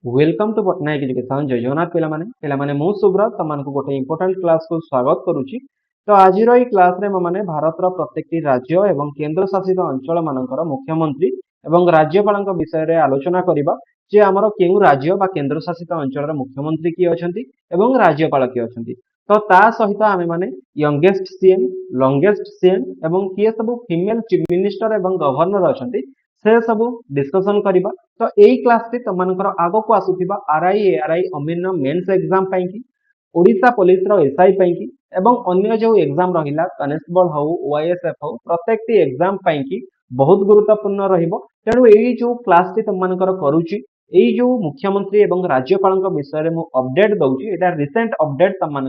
Welcome to Patnaik education जय जगन्नाथ पे मु सुब्रत तुम गोटे इंपोर्टाट क्लास को स्वागत करुच्ची। तो आज क्लास रे मैंने भारत प्रत्येक राज्य एवं केंद्र शासित अंचल मानकर मुख्यमंत्री एवं राज्यपाल विषय में आलोचना करवा जे आमर क्यों राज्य बा केंद्र शासित अंचल मुख्यमंत्री किए अच्छा राज्यपाल किए अच्छा। तो ता सहित आम मैंने यंगेस्ट सीएम लंगेस्ट सीएम एवं किए सब फीमेल चीफ मिनिस्टर एवं गवर्नर अच्छा से सब डिस्कसन करवा। तो यही क्लास टी तुम आग को आसुवा आरआई एआरआई अमीन मेन्स एग्जाम की ओडिशा पुलिस एसआई की एवं अन्य जो एग्जाम रहा कनेस्टेबल हो ओआईएसएफ हो प्रत्येक टी एग्जाम की बहुत गुरुत्वपूर्ण तेणु यही जो क्लास टी तुम करुच्ची यही जो मुख्यमंत्री एवं राज्यपाल विषय में अपडेट दूसरी यहाँ रिसेंट अपडेट तुम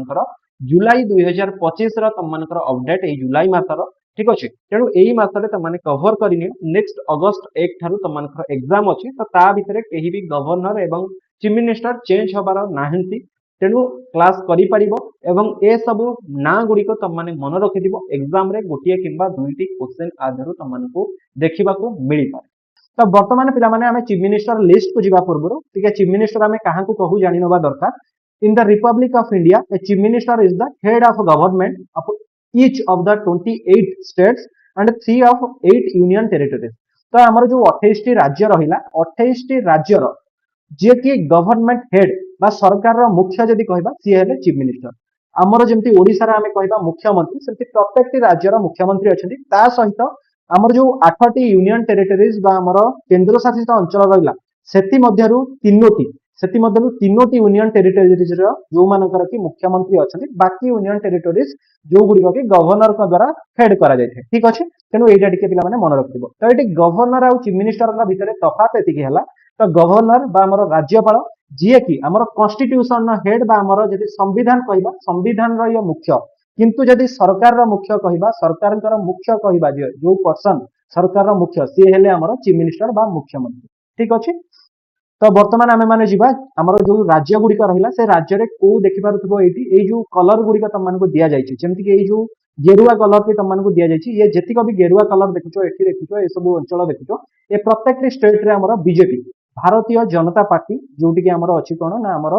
जुलाई 2025 तुम अपडेट ये जुलाई मासर ठीक अच्छे। तेणु यही मसले तुमने कभर करनी नेक्स्ट अगस्त 1 ठारू तुम एग्जाम अच्छी तो ता भितर कहीं भी गवर्नर एवं चीफ मिनिस्टर चेंज हबार नाहंती। तेणु क्लास करिपार एवं ए सब ना गुड़िक तुमने मन रखिथ एग्जाम रे गोटे किंबा दुईटी क्वेश्चन आधार तुमको देखा मिल पाए। तो बर्तमान पे आम चीफ मिनिस्टर लिस्ट को जावा पूर्व ठीक है चीफ मिनिस्टर आम क्या कहूँ जानी नवा दरकार। In the Republic of India a chief minister is the head of government of each of the 28 states and 3 of 8 union territories। तो आमर जो 28 टी राज्य रहिला 28 टी राज्यर जे कि गवर्नमेंट हेड बा सरकार रो मुख्य जदि कहबा सी हेले चीफ मिनिस्टर। आमर जेमति ओडिसा रे आमे कहबा मुख्यमंत्री सेमति प्रत्येक टी राज्यर मुख्यमंत्री अछंती। ता सहित आमर जो 8 टी यूनियन टेरिटरीज बा आमर केंद्र शासित अंचल रहिला सेति मध्यरु तीनोटी यूनियन टेरिटरीज जो मानकर कि मुख्यमंत्री अच्छा बाकी यूनियन टेरिटरीज जो गुड़िक कि गवर्नर द्वारा हेड करा जाए ठीक अच्छे। तेणु यहाँ टी पे मन रखिथ तो ये गवर्नर आउ चीफ मिनिस्टर भितर तफात एति तो गवर्नर बा आमर राज्यपाल जी कि आमर कन्स्टिट्यूशन हेड बा आमर जदि संविधान कहबा संविधान रो मुख्य किंतु जदि सरकार रो मुख्य कहबा सरकार मुख्य कहबा जो पर्सन सरकार रो मुख्य सी हेले आमर चीफ मिनिस्टर बा मुख्यमंत्री ठीक अच्छे। तो बर्तमान आम मैंने जी आमर जो राज्य गुड़िक रहा से राज्य में कौ देखिपे ये जो कलर गुड़िक तुमको दि जाए जमीक ये जो गेरुआ कलर भी तुमको दि जाए ये जीक भी गेरुआ कलर देखुच ये देखुच ये सब अंचल देखुच ये प्रत्येक स्टेट रे आमर बीजेपी भारतीय जनता पार्टी जोटि आमर अच्छी कौन ना आमर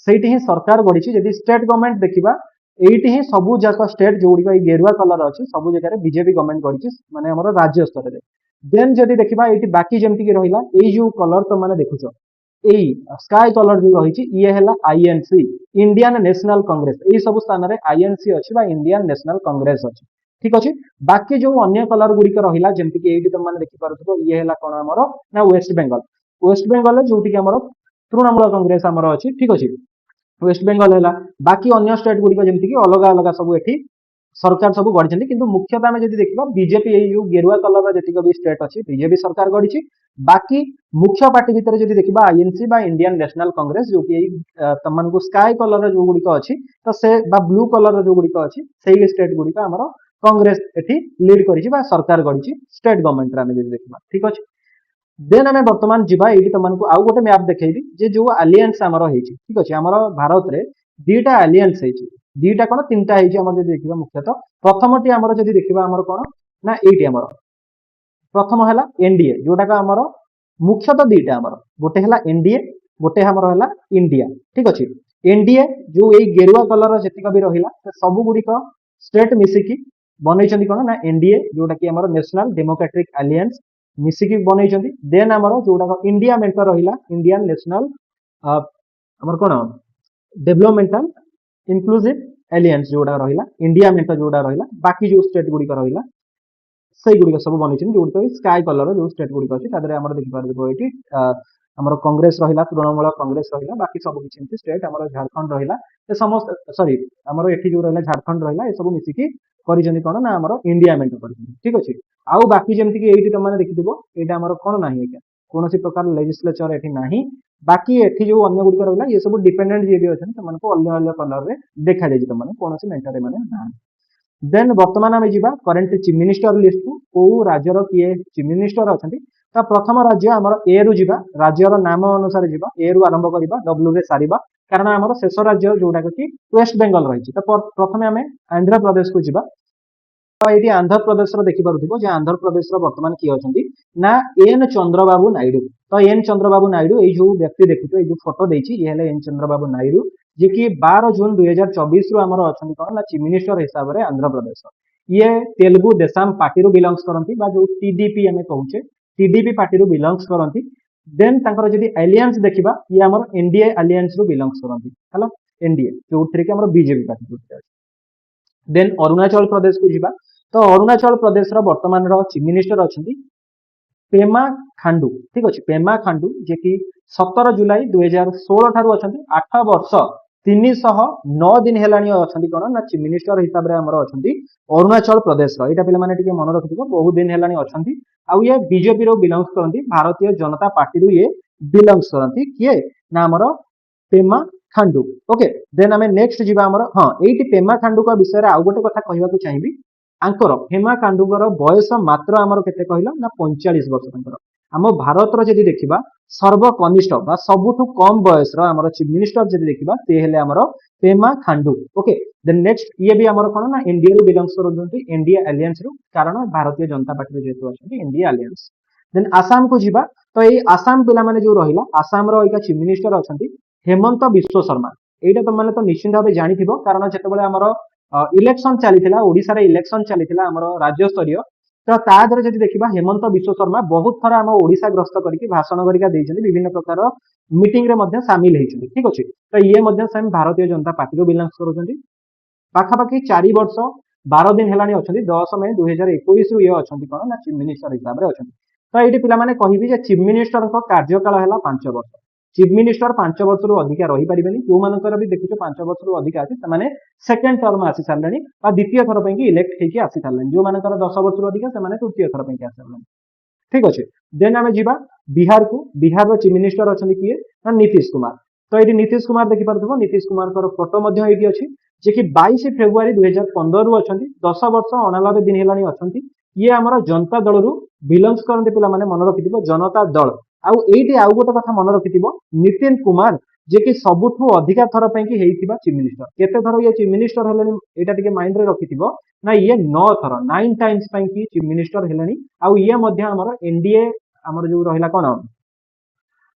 से सरकार गढ़ी जदि स्टेट गवर्नमेंट देखा ये सबू जाक स्टेट जो गुड़िक गेरुआ कलर अच्छी सब जगह बीजेपी गवर्नमेंट गढ़ी माने आमर राज्य स्तर में। देन जदि देखा ये बाकी जमीक रहा ये जो कलर तुम मैंने देखुच यही स्काई कलर जो रही ये है आईएनसी इंडियन नेशनल कांग्रेस यही सब स्थान में आईएनसी अच्छी इंडियन नेशनल कांग्रेस अच्छी ठीक अच्छे। बाकी जो अन्य कलर गुड़िक रहा जमीक ये तुम मैंने देखिपो ये है कौन आमर ना वेस्ट बेंगल जो तृणमूल कांग्रेस आमर अच्छी ठीक अच्छे वेस्ट बेंगल है। बाकी अन्य स्टेट गुड़िक जमीक अलग अलग सब ये सरकार सब गढ़ी किंतु मुख्यतः आम जब देखा बीजेपी ये गेरुआ कलर जी भी स्टेट अच्छी बीजेपी सरकार गढ़ी बाकी मुख्य पार्टी भितर जब देखा आईएनसी बा इंडियन नेशनल कांग्रेस जो कि तुमको स्काई कलर जो गुड़िक अच्छी तो से ब्लू कलर जो गुड़िक अच्छी से स्टेट गुड़िक आमर कांग्रेस एटी लीड करी सरकार गढ़ी स्टेट गवर्नमेंट आम जब देखा ठीक अच्छे। देन आम बर्तमान जी तुमको आउ गोटे मैप देखी जो आलियंस आमर ठीक अच्छे आमर भारत में दीटा आलियंस दीटा कौन तीन टा जब देखा मुख्यतः प्रथम टी आमर जब देखा आमर कौन ना ये आमर प्रथम है एनडीए जोटा आमर मुख्यतः दीटा आमर गोटे है एनडीए गोटे आमर है इंडिया ठीक अच्छे। एनडीए जो ये गेरुआ कलर जीक भी रहा सब गुड़िक स्टेट मिसिकी बनई कौन ना एनडीए जोटा कि आमर नेशनल डेमोक्रेटिक आलियंस मिसिकी बनई। देन आमर जोटा इंडिया मेंट रहा इंडियन नेशनल आमर कौन डेवलपमेंटल इनक्लूसिव एलियंस जोड़ा रहा इंडिया मेंट जोड़ा रहा बाकी जो स्टेट गुड़िक रहा से गुड़िक सब बनई जो स्काई कलर जो स्टेट गुड़िक अच्छी देखिए ये आमर कांग्रेस रहा तृणमूल कांग्रेस रहा बाकी सब किसी स्टेट आमर झारखंड रहा समस्त सॉरी आमर ये जो रहा झारखंड रहा ये सब मिसिकी कर कौन ना आमर इंडिया मेंट कर ठीक अच्छे। आउ बाकी जमीक ये तुमने देखिथ ये आमर कौन ना कौन प्रकार लेजिस्लेचर ये ना बाकी ये जो अन्य गुड़िक रहा ये सब डिपेंडेंट जी भी अच्छे अलग अलग कलर में देखा जाए तुमने कौन मेंटर ना। देन बर्तमान आम जा करेन्ट चीफ मिनिस्टर लिस्ट को राज्यर किए चीफ मिनिस्टर अच्छा तो प्रथम राज्य आमर ए रु जा राज्यर नाम अनुसार जा ए रु आरंभ करवा डब्ल्यू रे सारिबा कारण आमर शेष राज्य जोटा कि वेस्ट बेंगल रही तो प्रथम आम आंध्र प्रदेश को जा ये आंध्र प्रदेश देखी पारुथिबो जे आंध्र प्रदेश वर्तमान किए अछंती ना एन चंद्रबाबू नायडू। तो एन चंद्रबाबू नायडू ये जो व्यक्ति देखुथो ये जो फोटो देछि ये हेले एन चंद्रबाबू नायडू जे कि 12 जून 2024 रु हमर अछंती कोन ना चीफ मिनिस्टर हिसाब रे आंध्र प्रदेश। ये तेलुगु देशम पार्टी रु बिलोंग्स करंती बा जो टीडीपी हमें कहूचे टीडीपी पार्टी रु बिलोंग्स करंती। देन तांकर जदि एलियंस देखिबा ये हमर एनडीए एलियंस रु बिलोंग्स करंती हला एनडीए जोथरे के हमर BJP party जोथरे। Then Arunachal Pradesh को जीवा तो अरुणाचल प्रदेश रो वर्तमान रो चीफ मिनिस्टर अछंती पेमा खांडू। ठीक अछि पेमा खांडू जे कि 17 जुलाई 2016 ठारू अछंती 8 वर्ष 309 दिन हेलानी अछंती कोन ना चीफ मिनिस्टर हिसाब रे हमर अछंती अरुणाचल प्रदेश रो। एटा पिला माने टिके मन रखिथिबो बहुत दिन हेलानी अछंती आ ये बीजेपी रो बिलोंग्स करंती भारतीय जनता पार्टी रो ये बिलोंग्स करंती किए ना हमर पेमा खांडू। ओके देन आमे नेक्स्ट जीवा हमर हां एठी पेमा खांडू का विषय रे आ गोटे कथा कहबा को चाहिबी आंकर पेमा खांडू रो बयस मात्र हमर केते कहिलो ना 45 वर्ष तांकर। हम भारत रो जदि देखिबा सर्वकनिष्ठ बा सबुठु कम बयस रो हमर चीफ मिनिस्टर जदि देखिबा ते हेले हमर Pema Khandu. Okay then next ये भी हमर कोन ना एनडीए रो बिलोंग्स करंती एनडीए एलियंस रो कारण भारतीय जनता पार्टी रो जेतु अछंती एनडीए एलियंस। देन आसाम को जीवा तो ये आसाम पिला माने जो रहिला आसाम रो एका चीफ मिनिस्टर अछंती हेमंत विश्व शर्मा। एटा तो माने तो निश्चित भाबे जानिथिबो कारण जेतेबेले हमर इलेक्शन चलीथिला ओडिसा रे इलेक्शन चलीथिला हमर राज्य स्तरीय तो तादर जदि देखिबा हेमंत विश्व शर्मा बहुत थरा हम ओडिसा ग्रस्त करके भाषण करिका देइछन्ती विभिन्न प्रकार मीटिंग रे मध्ये शामिल हेइछन्ती। ठीक अछि तो ये मध्ये सेम भारतीय जनता पार्टी रो बिलोंग्स करूछन्ती पाखापाखि 4 वर्ष 12 दिन हेलानी अछन्ती 10 मई 2021 रु ये अछन्ती कोन ना चीफ मिनिस्टर हिसाब रे अछन्ती। तो एठी पिला माने कहिबी जे चीफ मिनिस्टर को कार्यकाल हैला 5 वर्ष चीफ मिनिस्टर 5 वर्ष रु अधिक रही परिबेनी जो मानकर भी देखुछो 5 वर्ष रु अधिक आसी तमाने सेकंड टर्म आसी सारलेनी बा द्वितीय थर पई की इलेक्ट हेकी आसी सारलेनी जो मानकर 10 वर्ष रु अधिक से माने तृतीय थर पई की आसी सारलेनी। ठीक अछि देन आमे जीवा बिहार को बिहार रो चीफ मिनिस्टर अछन किए ना नीतीश कुमार। तो एठी नीतीश कुमार देखि पारथबो नीतीश कुमार कर फोटो मध्ये एठी अछि जे कि 22 फेब्रुआरी 2015 रु अछंती 10 वर्ष 89 दिन हेलानी अछंती ये हमर जनता दल रु बिलोंग्स करंती पिला माने मन रखिथिबो जनता दल। आउ एठी आउ गोटे कथा मन रखिथिबो नितिन कुमार जे कि सबुठु अधिका थर पई की हेइथिबा चीफ मिनिस्टर केते थर ये चीफ मिनिस्टर हेलेनी एटा टिके माइंड रे रखिथिबो ना ये 9 थर 9 टाइम्स पई की चीफ मिनिस्टर हेलेनी। आउ ये मध्ये हमर एनडीए हमर जो रहिला कोन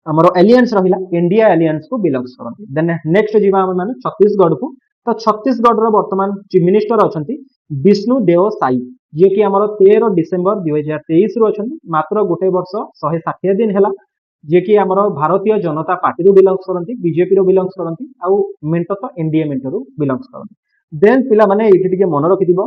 हमर एलियंस रहिला एनडीए एलियंस को बिलोंग्स करंती। देन नेक्स्ट जीवा हम माने छत्तीसगढ़ को तो छत्तीसगढ़ रो वर्तमान चीफ मिनिस्टर अछंती विष्णु देव साई जे कि हमर 13 डिसेंबर 2023 रु अछंती मात्र गोटे वर्ष 160 दिन हेला जे कि हमर भारतीय जनता पार्टी रु बिलोंग्स करंती बीजेपी रु बिलोंग्स करंती आउ मेंटो तो एनडीए मेंटो रु बिलोंग्स करंती। देन पिला माने एठी टिके मन रखिदिबो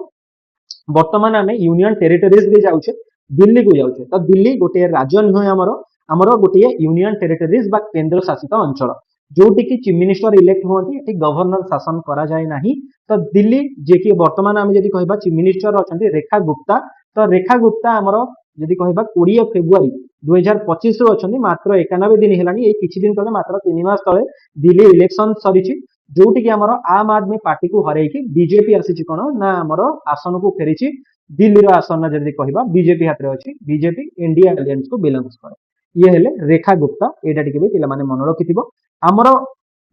वर्तमान आमे यूनियन टेरिटरीज रे जाउछे दिल्ली को जाउछे तो दिल्ली गोटे राज्य नहय हमर हमर गोटे यूनियन टेरिटरीज बा केंद्र शासित अंचल जोटी की चीफ मिनिस्टर इलेक्ट होती एठी गवर्नर शासन करा जाय नाही। तो दिल्ली जे कि वर्तमान आमे जदि कहबा चीफ मिनिस्टर अछंती रेखा गुप्ता तो रेखा गुप्ता हमर जदि कहबा 20 फेब्रुआरी 2025 रु अछंती मात्र 91 दिन हेलानी ए किछि दिन तले मात्र 3 मास तले दिल्ली इलेक्शन सरीछि जोटी कि हमर आम आदमी पार्टी को हरै कि बीजेपी आसीछि कोन ना हमर आसन को फेरिछि दिल्ली रो आसन जदि कहबा बीजेपी हाथ रे अछि बीजेपी इंडिया एलियंस को बिलोंग्स करे ये हेले रेखा गुप्ता एटा टिके भी पिला माने मन रखिथिबो। हमर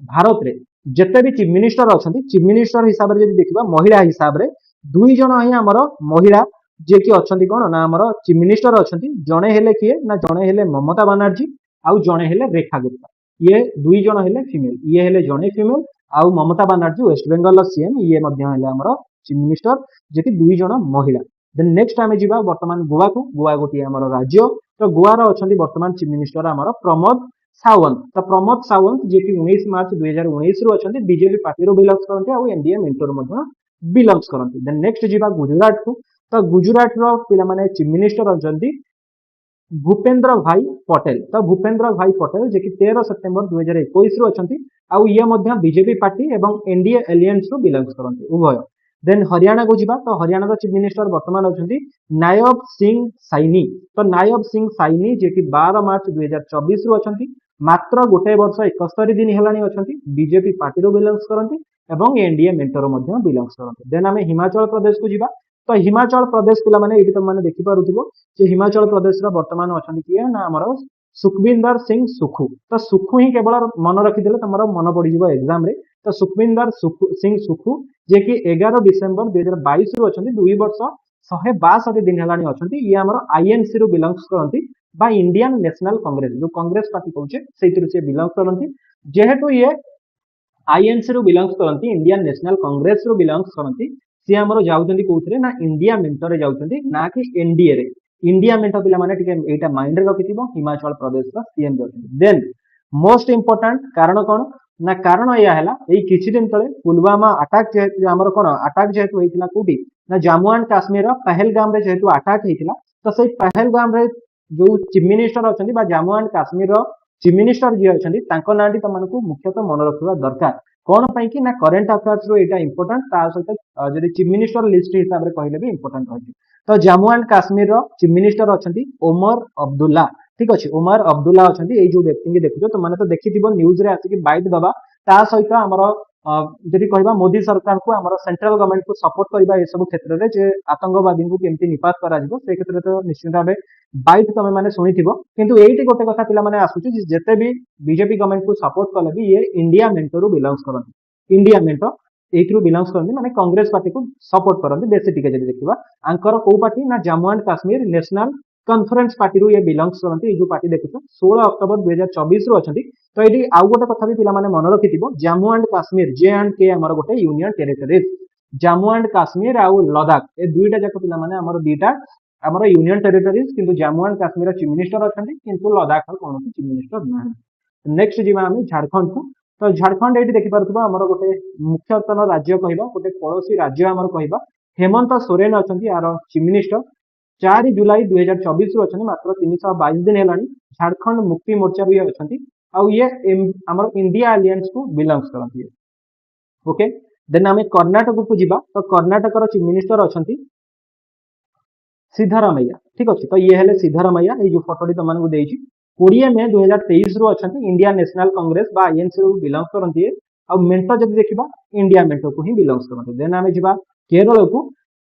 भारत रे जते भी चीफ मिनिस्टर अछंती चीफ मिनिस्टर हिसाब रे जदि देखिबा महिला हिसाब रे दुई जण ही हमर महिला जे कि अछंती कोन ना हमर चीफ मिनिस्टर अछंती जणे हेले किए ना जणे हेले ममता बनर्जी आउ जणे हेले रेखा गुप्ता ये दुई जण हेले फीमेल ये हेले जणे फीमेल आउ ममता बनर्जी वेस्ट बेंगल सीएम ये मध्य हेले हमर चीफ मिनिस्टर जे कि दुई जण महिला। देन नेक्स्ट आमे जीवा वर्तमान गोवा को गोवा गोटी हमर राज्य तो गोवा रो अछंती वर्तमान चीफ मिनिस्टर हमर प्रमोद सावंत। तो प्रमोद सावंत जे कि 19 मार्च 2019 रु अछंती बीजेपी पार्टी रो बिलोंग्स करंती आ एनडीए मेंटर मध्ये बिलोंग्स करंती। देन नेक्स्ट जीवा गुजरात को तो गुजरात रो पिला माने चीफ मिनिस्टर अछंती भूपेंद्र भाई पटेल। तो भूपेंद्र भाई पटेल जे कि 13 सितंबर 2021 रु अछंती आ ये मध्ये बीजेपी पार्टी एवं एनडीए एलियंस रो बिलोंग्स करंती उभय। देन हरियाणा को जीवा तो हरियाणा रो चीफ मिनिस्टर वर्तमान अछंती नायब सिंह साइनी। तो नायब सिंह साइनी जे कि 12 मार्च 2024 रु अछंती मात्र गोटे वर्ष 71 दिन हेलानी अछंती बीजेपी पार्टी रो बिलोंग्स करंती एवं एनडीए मेंटर मध्ये बिलोंग्स करंती। देन आमे हिमाचल प्रदेश को जीवा तो हिमाचल प्रदेश पिला माने एठी त माने देखि पारुथिबो जे हिमाचल प्रदेश रो वर्तमान अछंती किए ना हमर सुखविंदर सिंह सुखू। तो सुखू ही केवल मन रखिदेले तमरो मन पड़ी जिवो एग्जाम रे तो सुखविंदर सिंह सुखू जे कि 11 डिसेंबर 2022 रु अछंती 2 वर्ष 162 दिन हेलानी अछंती ये हमर आईएनसी रो बिलोंग्स करंती बा इंडियन नेशनल कांग्रेस जो कांग्रेस पार्टी कहूचे सेहितरु से बिलोंग करंती जेहेतु ये आईएनसी रो बिलोंग्स करंती इंडियन नेशनल कांग्रेस रो बिलोंग्स करंती सी हमर जाउचंती कोथरे ना इंडिया मेंटर रे जाउचंती ना कि एनडीए रे इंडिया मेंटर पिला माने टिके एटा माइंड रे रखिथिबो हिमाचल प्रदेश रो सीएम जाउचंती देन मोस्ट इंपोर्टेंट कारण कोन ना कारण या हैला एई किछि दिन तळे पुलवामा अटैक जे हमर कोन अटैक जेहेतु होइतिला कोठी ना जम्मू एंड काश्मीर रो पहलगाम रे जेहेतु अटैक होइतिला तो सेई पहलगाम रे जो चीफ मिनिस्टर अछंती बा जम्मू एंड काश्मीर रो चीफ मिनिस्टर जे अछंती तांको नांटी तमनको मुख्यतः मन रखिबा दरकार कोन पई कि ना करंट अफेयर्स रो एटा इंपोर्टेंट ता सहित जदि चीफ मिनिस्टर लिस्ट हिसाब रे कहले भी इंपोर्टेंट होय तो जम्मू एंड काश्मीर रो चीफ मिनिस्टर अछंती ओमर अब्दुल्ला ठीक अछि ओमर अब्दुल्ला अछंती एई जो व्यक्ति के देखियो तो माने तो देखिथिबो न्यूज रे आसी कि बाइट दबा ता सहित हमर जदि कहबा मोदी सरकार को हमर सेंट्रल गवर्नमेंट को सपोर्ट करबा ए सब क्षेत्र रे जे आतंकवादी को केमती निपात करा जिवो से क्षेत्र तो निश्चित भाबे बाइट तमे माने सुनिथिबो किंतु एइटी गोटे कथा पिला माने आसुची जेते भी बीजेपी गवर्नमेंट को सपोर्ट कले भी ये इंडिया मेंटरो बिलोंग्स करंती इंडिया मेंटर एइथरु बिलोंग्स करंती माने कांग्रेस पार्टी को सपोर्ट करंती बेसी टिके जदि देखिबा आंकर को पार्टी ना Jammu and Kashmir national conference party रू ये बिलोंग्स करंती ए जो पार्टी देखुछ 16 अक्टोबर 2024 रू अछंती तो एडी आउ गोटे कथा भी पिला माने मन रखिथिबो Jammu and Kashmir J and K हमर गोटे union territories Jammu and Kashmir आउ लद्दाख ए दुईटा जाक पिला माने हमर दीटा हमर यूनियन टेरिटरीज किंतु Jammu and Kashmir chief minister अछंती किंतु लद्दाख रो कोनोसी चीफ मिनिस्टर ना नेक्स्ट जिमा हम झारखंड को तो झारखंड एटी देखि पारथबा हमर गोटे मुख्यतन राज्य कहबा गोटे पड़ोसी राज्य हमर कहबा हेमंत सोरेन अछंती आर चीफ मिनिस्टर 4 जुलाई 2024 रु अछंती मात्र 322 दिन हेलानी झारखंड मुक्ति मोर्चा रू अछंती आउ ये हमर इंडिया अलायंस को बिलोंग्स करंती ओके देन हमें कर्नाटक को जिबा तो कर्नाटक रो चीफ मिनिस्टर अछंती सिद्धारमैया ठीक अछि तो ये हेले सिद्धारमैया ए जो फोटोडी तमन को देइछि 20 मई 2023 रु अछंती इंडिया नेशनल कांग्रेस बा आईएनसी रू बिलोंग्स करंती आ मेंटर जदि देखिबा इंडिया मेंटर को ही बिलोंग्स करंती देन हमें जिबा केरल को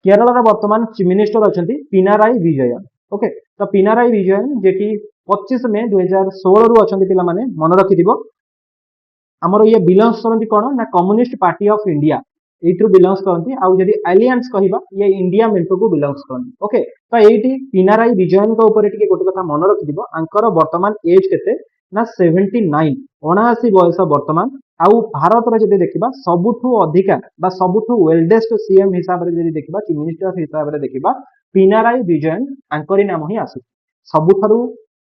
केरल रा वर्तमान चीफ मिनिस्टर अछंती पिनाराई विजयन ओके तो पिनाराई विजयन जे कि 25 मई 2016 रु अछंती पिला माने मन रखिदिबो हमर ये बिलोंग्स करंती कोन ना कम्युनिस्ट पार्टी ऑफ इंडिया एइथरु बिलोंग्स करंती आ जदि अलायंस कहिबा ये इंडिया मेंटो को बिलोंग्स करंती ओके तो एइटी पिनाराई विजयन को ऊपर टिके गोटे कथा मन रखिदिबो आंकर वर्तमान एज केते ना 79 79 बयस वर्तमान आउ भारत रे जदि देखिबा सबुठु अधिका बा सबुठु वेल्डेस्ट सीएम हिसाब रे जदि देखिबा चीफ मिनिस्टर हिसाब रे देखिबा पिनाराई विजयन आंकरी नाम ही आसु सबुठु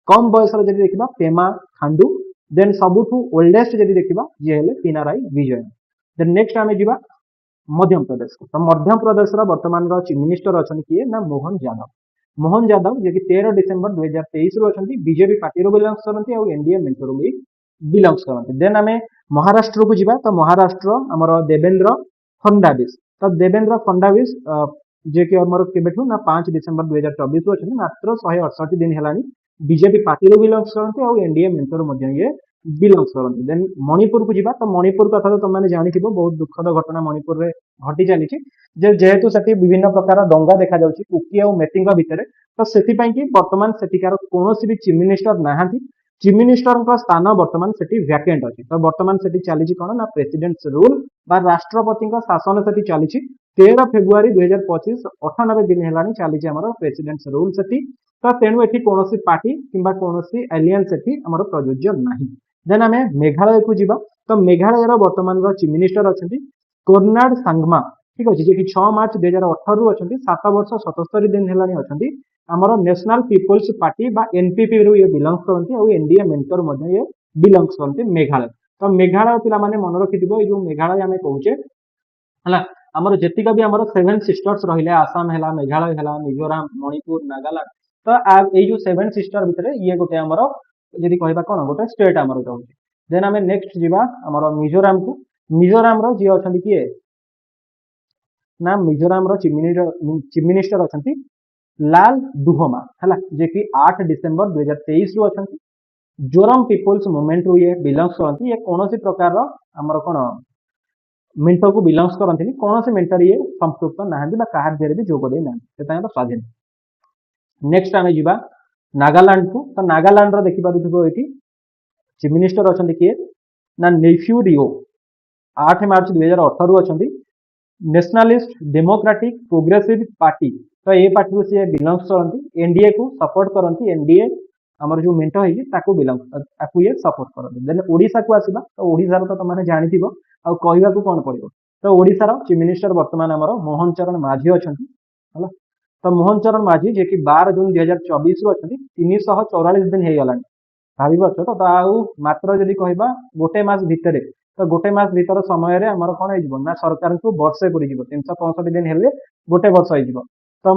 कम बयस रे जदि देखिबा पेमा खांडू देन सबुठु ओल्डेस्ट जदि देखिबा जे हेले पिनाराई विजयन देन नेक्स्ट आमे जिबा मध्य प्रदेश को तो मध्य प्रदेश रा वर्तमान रो चीफ मिनिस्टर अछन किए ना मोहन यादव जे कि 13 डिसेंबर 2023 रु अछंती बीजेपी पार्टी रो बिलोंग्स करंती और एनडीए मेंटर भी बिलोंग्स करंती देन हमें महाराष्ट्र को जिबा तो महाराष्ट्र हमर देवेंद्र फडणवीस तो देवेंद्र फडणवीस जे कि हमर केबेठु ना 5 डिसेंबर 2024 रु अछंती मात्र 168 दिन हेलानी बीजेपी पार्टी रो बिलोंग्स करंती और एनडीए मेंटर मध्ये ये बिलोंग्स करंती देन मणिपुर को जिबा तो मणिपुर कथा तो तुमने जानिथिबो बहुत दुखद घटना मणिपुर रे घटी चलीछि जे जेहेतु सेठी विभिन्न प्रकार दंगा देखा जाउछि कुकी और मेटिंग भितरे तो सेठी पई कि वर्तमान सेठिकार कोनोसी भी चीफ मिनिस्टर नाहांती चीफ मिनिस्टर का स्थान वर्तमान सेठी वैकेंट अछि तो वर्तमान सेठी चलीछि कोन ना प्रेसिडेंट्स रूल बा राष्ट्रपति का शासन सेठी चलीछि 13 फेब्रुआरी 2025 98 दिन हेलानी चलीछि हमर प्रेसिडेंट्स रूल सेठी तो तेणु एठी कोनोसी पार्टी किंबा कोनोसी एलियंस सेठी हमर प्रयोज्य नाही देन हमें मेघालय को जिबा तो मेघालय रो वर्तमान रो चीफ मिनिस्टर अछंती कोर्नाड सांगमा ठीक अछि जे कि 6 मार्च 2018 रु अछंती 7 वर्ष 77 दिन हेलानी अछंती हमर नेशनल पीपल्स पार्टी बा एनपीपी रो ये बिलोंग्स करंती और एनडीए मेंटर मध्ये ये बिलोंग्स करंती मेघालय तो मेघालय पिला माने मन रखिदिबो ए जो मेघालय हमें कहूचे हला हमर जेतिका भी हमर 7 सिस्टर्स रहिले आसाम हला मेघालय हला मिजोरम मणिपुर नागालैंड तो ए जो 7 सिस्टर भितरे ये गोटे हमर जदि कहबा कोन गोटे स्टेट हमर रहउची देन हमें नेक्स्ट जिबा हमर मिजोरम को मिजोरम रो जे अछंती किए ना मिजोरम रो चीफ मिनिस्टर अछंती लाल दुहोमा हला जे कि 8 डिसेंबर 2023 रु अछंती जोरम पीपल्स मूवमेंट रु ये बिलोंग्स करंती ये कोनोसी प्रकार रो हमर कोन मेंटर को बिलोंग्स करंती कोनोसी मेंटर ये संपृक्त नाहंदी बा काहार देरे भी जोग दे ना सेता तो स्वाधीन नेक्स्ट आमे जिबा नागालैंड को तो नागालैंड रो देखि पारुथिबो एठी चीफ मिनिस्टर अछंती किए ना नेफ्यू रियो 8 मार्च 2018 रु अछंती नेशनलिस्ट डेमोक्रेटिक प्रोग्रेसिव पार्टी तो ये पार्टी सी बिलंग्स करती एनडीए को सपोर्ट करती एनडीए आमर जो मेंट होगी ताकू बिलंग ताकू ये सपोर्ट करती देन ओडिशा को आसीबा तो ओडिशा तो तुमने जानिथिबो आ कहवा को कौन पड़ो तो ओडिशार चीफ मिनिस्टर वर्तमान आमर मोहन चरण माझी अच्छा है तो मोहन चरण माझी जे कि 12 जून 2024 रु अच्छा 344 दिन हो गला भावी पार्छ तो आउ मात्र जदि कहबा गोटे मास भितर तो गोटे मास भीतर समय आमर कौन हो ना सरकार को वर्षे पूरी 365 दिन हेले गोटे वर्ष हो तो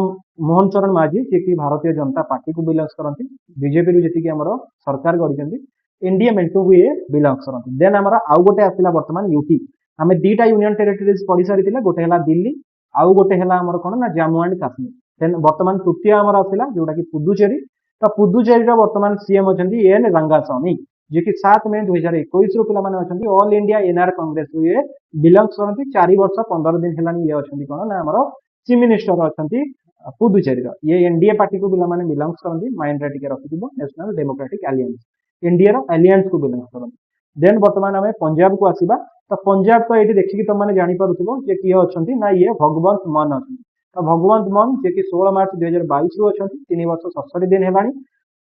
मोहन चरण माझी जी कि भारतीय जनता पार्टी को बिलंग्स करती बीजेपी रु जी आम सरकार गढ़ी एनडीए मेंटू को ये बिलंग्स करती देन आमर आउ गोटे आसला वर्तमान यूटी आम दीटा यूनियन टेरिटरीज पढ़ी सारी गोटे है दिल्ली आउ गोटे है आमर कौन ना जम्मू एंड काश्मीर देन वर्तमान तृतीय आमर आसला जोटा कि पुदुचेरी तो पुदुचेरी वर्तमान सीएम अच्छा एन रंगास्वामी जी कि 7 मई 2021 रु पे ऑल इंडिया एनआर कांग्रेस रु ये बिलंग्स करती 4 वर्ष 15 दिन है ये अच्छा कौन ना आमर चीफ मिनिस्टर अच्छा पुदुचेरी ये एनडीए पार्टी को पे बिलंग्स करती माइंड रे रखिथ national democratic alliance India alliance को बिलंग्स करती देन वर्तमान आम पंजाब को आसवा तो पंजाब तो ये देखिए तुमने जापर जे किए अच्छा ना ये भगवंत मान अच्छा तो भगवंत मान जे कि 16 मार्च 2022 रु अच्छा 3 वर्ष 67 दिन है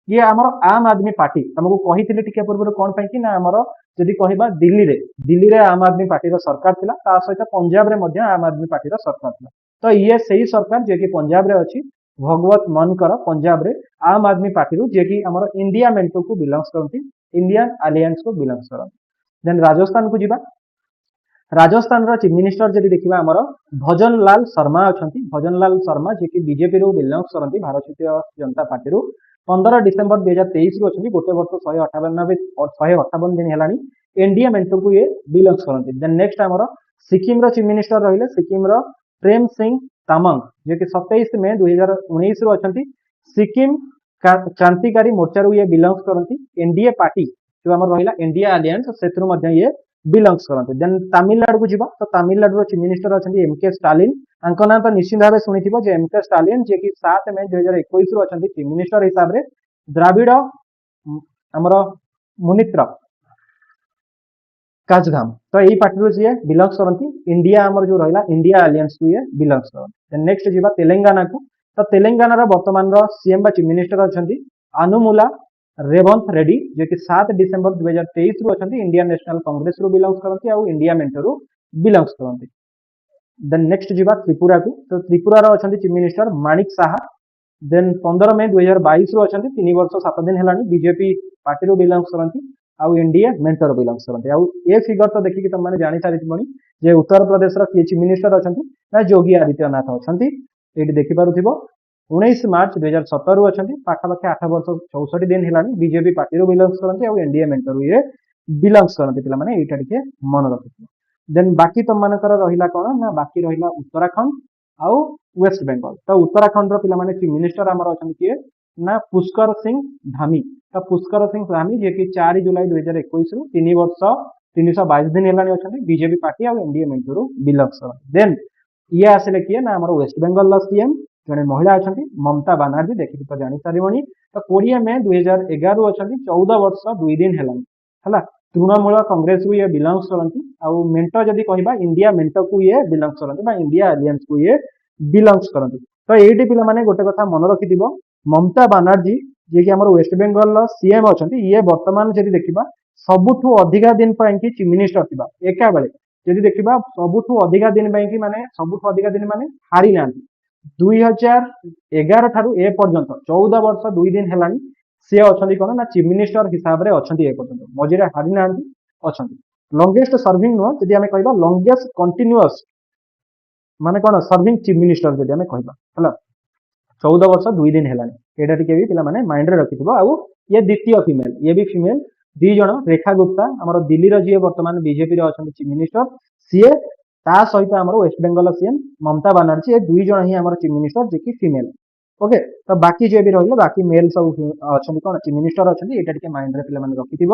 ये आमर आम आदमी पार्टी तुमको कही टे पूर्व कौन पाई ना आमर जदि कहबा दिल्ली रे आम आदमी पार्टी सरकार थिला ता सहित पंजाब रे आम आदमी पार्टी सरकार थिला तो ये सही सरकार जे कि पंजाब रे अछि भगवत मनकर पंजाब रे आम आदमी पार्टी रु जे कि आमर इंडिया मेंटो को बिलंग्स करती इंडियन अलायंस को बिलंग्स करती देन राजस्थान को जीवा राजस्थान चीफ मिनिस्टर जब देखा आमर भजन लाल शर्मा अच्छा भजन लाल शर्मा जी की बीजेपी रु बिलंग्स करती भारतीय जनता पार्टी रु 15 डिसेम्बर 2023 रु अच्छा गोटे वर्ष 158 दिन है एनडीए मेंटो को ये बिलंग्स करती देन नेक्स्ट आमर सिक्किम चीफ मिनिस्टर रही सिक्किम प्रेम सिंह तामंग जे कि 27 मई 2019 रु अच्छा सिक्किम क्रांतिकारी मोर्चा रु ये बिलंग्स करती एनडीए पार्टी जो आम रहा एनडीए अलायंस से ये बिलंग्स करते देन तमिलनाडु को जीवा तो तमिलनाडु चीफ मिनिस्टर अच्छा एमके स्टालिन ना तो निश्चित भाव शुणी एमके स्टालिन जे कि 7 मई 2021 रु अच्छा चीफ मिनिस्टर हिसाब से द्राविड़ आमर मुनित्र काजगाम तो यही पार्टी रु जी बिलंग्स करती इंडिया आमर जो रहा इंडिया अलायंस को ये बिलंग्स करती नेक्स्ट जीवा तेलंगाना को तो तेलंगाना वर्तमान सीएम चीफ मिनिस्टर अच्छा अनुमुला रेवंत रेड्डी जो कि 7 डिसेम्बर 2023 रु अच्छा इंडियन नेशनल कांग्रेस रु बिलंग्स करती और इंडिया मेंटो रु बिलंग्स करती देन नेक्स्ट जीवा त्रिपुरा को तो त्रिपुरा अच्छा चीफ मिनिस्टर माणिक साहा देन 15 मई 2022 रु अच्छा 3 वर्ष 7 दिन है बीजेपी पार्टी रु बिलंग्स करती आउ इंडिया मेंटो रु बिलंग्स करती आउ ए फिगर तो देखिए तुमने जानी सारी जे उत्तर प्रदेश किए चीफ मिनिस्टर अच्छा ना योगी आदित्यनाथ अच्छा ये देखिपुव 19 मार्च 2017 रु अच्छा पाखापाखि 8 वर्ष 64 दिन है बीजेपी पार्टी रु बिलंग्स करती और एनडीए मेंटो रु ये बिलंग्स करती पे यहाँ मन रखिए देन बाकी तुम मानकर रहा कौन ना बाकी रहा उत्तराखंड आउ वेस्ट बेंगल तो उत्तराखंड पे चीफ मिनिस्टर आमर अच्छा किए ना पुष्कर सिंह धामी तो पुष्कर सिंह धामी जे कि 4 जुलाई 2021 रु 3 वर्ष 322 दिन है अच्छा बीजेपी पार्टी और एनडीए मेंटो रु बिलंग्स करती देन ये आसिले किए ना आमर वेस्ट बेंगल सीएम जड़े महिला अच्छा ममता बानार्जी देखिए तो जानी सारी तो 20 मई 2011 रु अच्छा 14 वर्ष 2 दिन है तृणमूल कांग्रेस को ये बिलंग्स करती आउ मेंटो जदि कहबा इंडिया मेंटो को ये बिलंग्स करती इंडिया अलायंस को ये बिलंग्स करती तो ये पे गोटे कथा मन रखि ममता बानार्जी जी कि वेस्ट बेंगल सीएम अच्छा ये वर्तमान जदि देखा सबुठू अधिका दिन चीफ मिनिस्टर थी एका बेले जदि देखा सबुठू अधिका दिन माने सबुठू अधिका दिन माने हारी ना 2011 ठारू ए पर्यंत 14 वर्ष 2 दिन है सी अच्छा कौन ना चीफ मिनिस्टर हिसाब से अच्छा पर्यंत मझे हारी ना अच्छा लंगेस्ट सर्विंग नुह जब आम कह लंगेस्ट कंटिन्यूअस माने कौन सर्विंग चीफ मिनिस्टर जब आम कह 14 वर्ष 2 दिन है यहाँ टी पे माइंड रे रखि ये द्वितीय फिमेल ये भी फिमेल 2 जन रेखा गुप्ता आम दिल्ली जी वर्तमान बीजेपी अच्छा चीफ मिनिस्टर सीए ता सहित आम वेस्ट बेंगल सीएम ममता बानार्जी ये 2 जन ही आम चीफ मिनिस्टर जे कि फिमेल ओके तो बाकी जो भी रही बाकी मेल सब अच्छा कौन चीफ मिनिस्टर अच्छा यहाँ माइंड रे पे रखि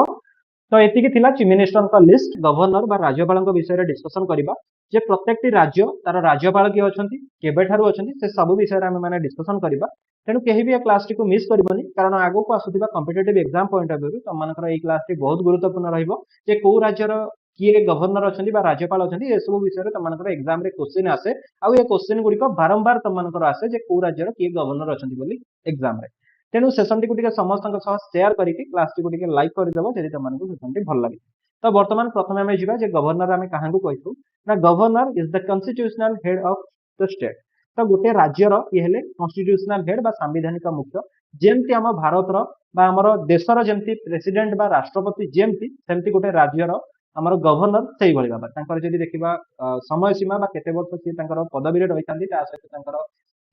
तो ये चीफ मिनिस्टर लिस्ट गवर्नर बा राज्यपाल विषय में डिस्कसन करवा जे प्रत्येक राज्य तार राज्यपाल किए अच्छा केबेठारू अच्छा से सब विषय में मैंने डिस्कसन करवा तेणु कहीं भी क्लास टी मिस करनी कारण आगो को आसुवा competitive exam point of view तुम क्लास टी बहुत गुरुत्वपूर्ण रही कौ राज्यर किए गवर्नर अच्छी राज्यपाल अच्छी ए सब विषय तुम एग्जाम रे क्वेश्चन आसे आउ ये क्वेश्चन गुड़िक बारंबार तुम आसे जे कौ राज्यर किए गवर्नर अच्छी एग्जाम रे तेणु सेसन टी समस्त सेयार करके क्लास टी लाइक करदेव जब तुमको सेसन टी भल लगे तो बर्तमान प्रथम आम जा गवर्नर आम क्या कहीथु ना governor is the constitutional head of the state तो गोटे राज्यर ये हेले कन्स्टिट्यूशनल हेड बा सांविधानिक मुख्य जेमती आम भारतर बा आमर देशर जमती प्रेसिडेंट बा राष्ट्रपति जेमती सेमती गोटे राज्यर आमर गवर्नर से भाई भाव जब देखा समय सीमा बा केते वर्ष सी पदवी रही था सहित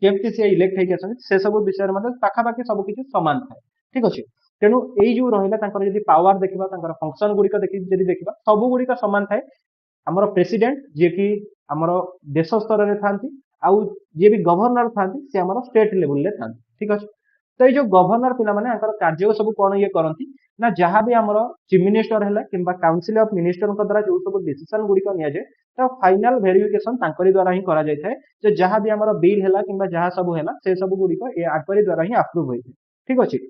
केमती सी इलेक्ट होती से सब विषय पाखापाखि सब किसी सामान थाए ठीक अच्छे तेणु यही जो रहा जब पावर देखा फंक्शन गुड़िक देखा सब गुड़िक सामान थाए आमर प्रेसिडेंट जी की आमर देश स्तर में था आउ जी भी गवर्नर था सी आम स्टेट लेवल था ठीक अच्छे तो ये जो गवर्नर पे कार्य सब कौन ये करती ना जहाँ भी आमर चीफ मिनिस्टर है कि काउंसिल ऑफ मिनिस्टर द्वारा जो सब डिसीजन गुड़िक निजे तो फाइनाल वेरिफिकेशन द्वारा ही करा जाए जो जहाँ भी आमर बिल है कि जहाँ सब है से सब गुड़िक आक्वारी द्वारा ही अप्रूव होता है ठीक अच्छे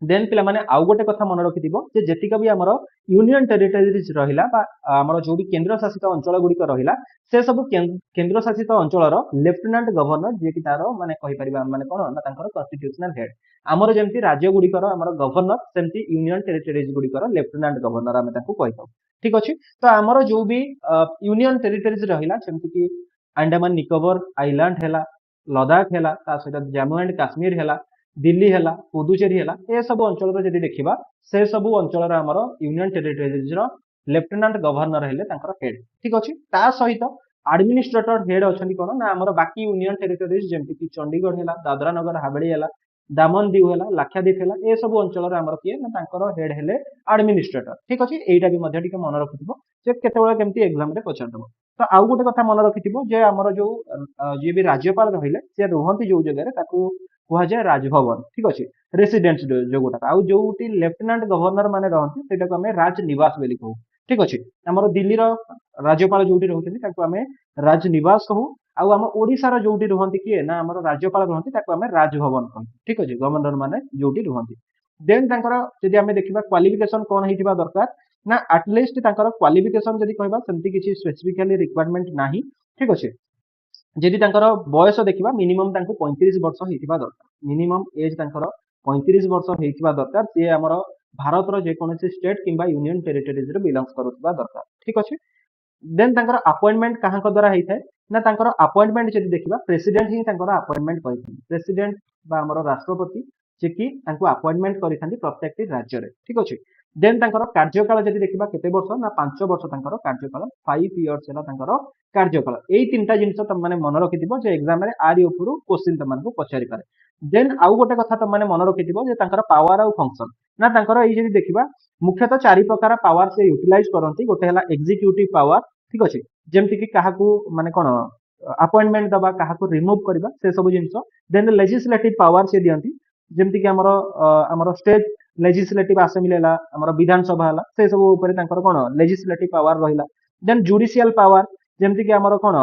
देन पे आउ गोटे कथा मन रखि जी भी आमर यूनियन टेरिटोरीज रहा आमर जो भी केन्द्र शासित अंचल गुड़िक रहा से सब केन्द्र शासित अंचल लेफ्टिनेंट गवर्नर जी की तार माने कहीपर माने कौन ना कन्स्टिट्यूशनल हेड आमर जमी राज्य गुड़िकर आमर गवर्नर सेमती यूनियन टेरिटोरीज गुड़िकर लेफ्टिनेंट गवर्नर आम कही ठीक अच्छे तो आमर जो भी यूनियन टेरिटोरीज रहा जमती कि अंडमान निकोबर आइलैंड है लद्दाख है सहित जम्मू एंड काश्मीर है दिल्ली है पुदुचेरी है ये सब अंचल जब देखा से सब अंचल आमर union territories lieutenant governor head ठीक अच्छे ता सहित एडमिनिस्ट्रेटर हेड अच्छा कौन ना आमर बाकी यूनियन टेरिटोरीज जमती कि चंडीगढ़ है दादरा नगर हावेली है दामन दीव है लाक्षाद्वीप है ये सब अंचल आमर किए ना हेड हेले एडमिनिस्ट्रेटर ठीक अच्छे यहीटा भी मन रखि केमती एग्जाम रे पचारदेव तो आउ गोटे कथा मन रखि जे आमर जो जी भी राज्यपाल रहिले से रुहती जो जगह कह जाए राजभवन ठीक अच्छे रेसिडेंस जो गोटा आउ जो लेफ्टिनेंट गवर्नर माने रहती आम राजनिवास बोली कहू ठीक अच्छे आमर दिल्ली राज्यपाल जो रोचे आम राजनिवास कहू आउ आम ओडिशार जो रुहती किए ना आम राज्यपाल रुहती आम राजभवन कहू ठीक अच्छे गवर्नर माने जो रुहती देन जदि आम देखा क्वालिफिकेशन कौन होता दरकार ना एटलिस्ट क्वालिफिकेशन जदि कहबा सेमती किसी स्पेसिफिकली रिक्वायरमेंट नाही ठीक अच्छे जदि बयस देखा मिनिमम 35 वर्ष होता दरकार मिनिमम एज 35 वर्ष होता दरकार सी आमर भारतर जेकोसी स्टेट किंबा यूनियन टेरिटोरीज बिलंगस करुवा दरकार ठीक अच्छे देन अपॉइंटमेंट क्या द्वारा होता है ना अपॉइंटमेंट जब देखा प्रेसिडेंट ही अपॉइंटमेंट करते प्रेसिडेंट आमर राष्ट्रपति जे कि अपॉइंटमेंट करते प्रत्येक राज्य में ठीक अच्छे देन कार्यकाल जब देखा केते वर्ष ना 5 वर्ष कार्यकाल 5 इयर्स है कार्यकाल यही 3टा जिन तुम मैंने मन रखि एग्जाम आरि उपरू क्वेश्चन तुमको पचारि पारे देन आउ गोटे कथा तुम मैंने मन रखि पावर आउ फंक्शन ना ये देखा मुख्यतः 4 प्रकार पावर से यूटिलाइज करती गोटे है एग्जीक्यूटिव पावर ठीक अच्छे जमती कि क्या माने कौन अपॉइंटमेंट दबा क्या रिमूव करवा से सब जिन देन लेजिस्लेटिव पावर से दिखती जमती कि आमर स्टेट लेजिस्लेटिव असेंबली है आमर विधानसभा है से सब कौन लेजिस्लेटिव पावर रहा देन जुडिशियल पावर जमती कि आमर कौन